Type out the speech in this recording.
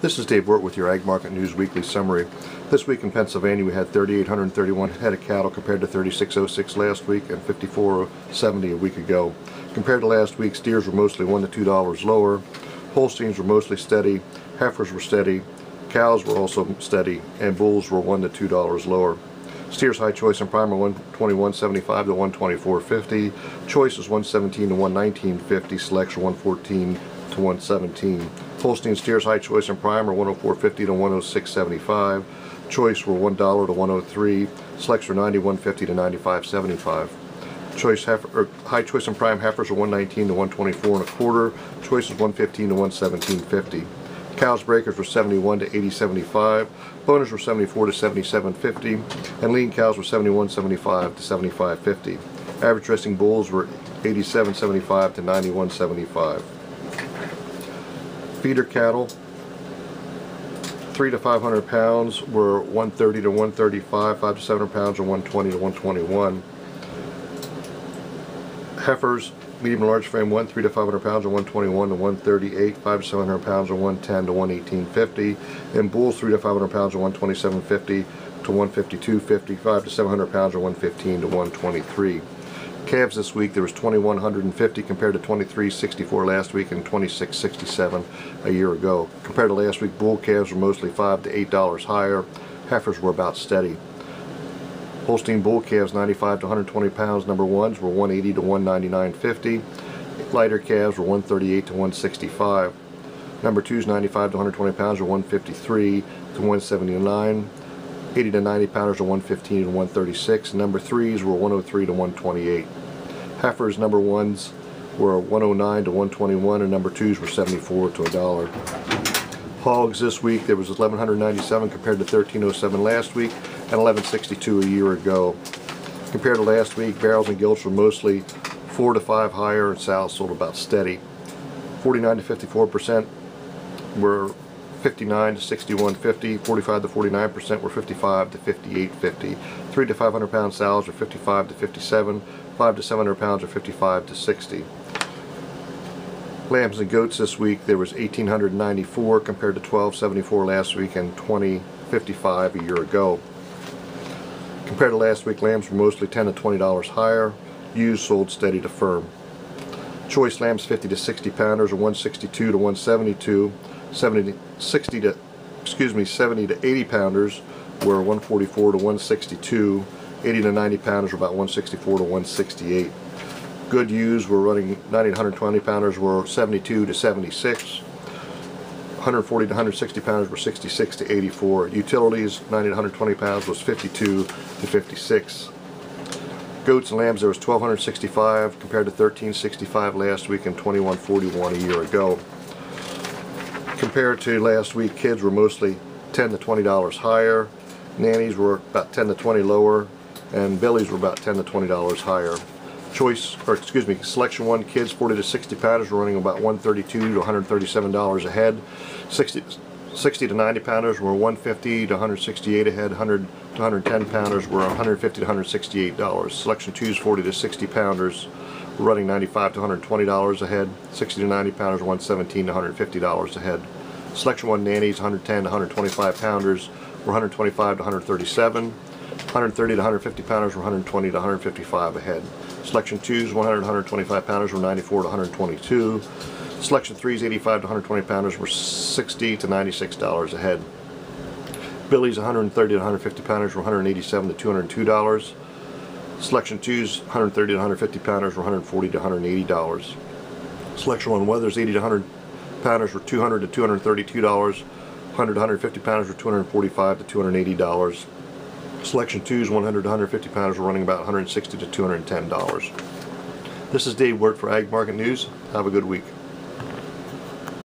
This is Dave Wirt with your Ag Market News Weekly Summary. This week in Pennsylvania we had 3,831 head of cattle compared to 3,606 last week and 5,470 a week ago. Compared to last week, steers were mostly $1 to $2 lower, Holsteins were mostly steady, heifers were steady, cows were also steady, and bulls were $1 to $2 lower. Steers high choice and prime are $121.75 to $124.50. Choice is $117 to $119.50. Selects are $114 to $117. Holstein steers high choice and prime are $104.50 to $106.75. Choice were $1 to $103. Selects are $91.50 to $95.75. Choice high choice and prime heifers are $119 to $124.25. Choice is $115 to $117.50. Cows breakers were $71 to $80.75. Boners were $74 to $77.50, and lean cows were $71.75 to $75.50. Average resting bulls were $87.75 to $91.75. Feeder cattle, 3 to 500 pounds, were $130 to $135. 5 to 700 pounds are $120 to $121. Heifers, medium and large frame 1, 3 to 500 pounds are $121 to $138. 5 to 700 pounds are $110 to $118.50. And bulls 3 to 500 pounds are $127.50 to $152.50. 5 to 700 pounds are $115 to $123. Calves this week, there was 2,150 compared to 2,364 last week and 2,667 a year ago. Compared to last week, bull calves were mostly $5 to $8 higher. Heifers were about steady. Holstein bull calves 95 to 120 pounds, number ones were $180 to $199.50. Lighter calves were $138 to $165. Number twos 95 to 120 pounds are $153 to $179. 80 to 90 pounders are $115 to $136. Number threes were $103 to $128. Heifers number ones were $109 to $121, and number twos were $74 to $1. Hogs this week, there was 1,197 compared to 1,307 last week and 1,162 a year ago. Compared to last week, barrels and gilts were mostly 4 to 5 higher, and sows sold about steady. 49 to 54% were 59 to 61.50. 45 to 49% were 55 to 58.50. 3 to 500 pound sows are 55 to 57. 5 to 700 pounds are 55 to 60. Lambs and goats this week, there was 1,894 compared to 1,274 last week and 2,055 a year ago. Compared to last week, lambs were mostly $10 to $20 higher. Used sold steady to firm. Choice lambs 50 to 60 pounders are $162 to $172. 70 to 80 pounders were $144 to $162. 80 to 90 pounders were about $164 to $168. Good used were running 90 to 120 pounders were $72 to $76. 140 to 160 pounders were $66 to $84. Utilities 90 to 120 pounds was $52 to $56. Goats and lambs, there was 1,265 compared to 1,365 last week and 2,141 a year ago. Compared to last week, kids were mostly $10 to $20 higher. Nannies were about 10 to 20 lower, and billies were about $10 to $20 higher. Selection 1 kids 40 to 60 pounders were running about $132 to $137 a head. 60 to 90 pounders were $150 to $168 a head. 100 to 110 pounders were $150 to $168. Selection 2's 40 to 60 pounders were running $95 to $120 a head. 60 to 90 pounders were $117 to $150 a head. Selection 1 nannies 110 to 125 pounders were $125 to $137. 130 to 150 pounders were $120 to $155 a head. Selection 2's 100 to 125 pounders were $94 to $122. Selection 3's 85 to 120 pounders were $60 to $96 a head. Billies 130 to 150 pounders were $187 to $202. Selection 2's 130 to 150 pounders were $140 to $180. Selection 1 weathers 80 to 100 pounders were $200 to $232. 100 to 150 pounders were $245 to $280. Selection 2's 100 to 150 pounders were running about $160 to $210. This is Dave Wirt for Ag Market News. Have a good week.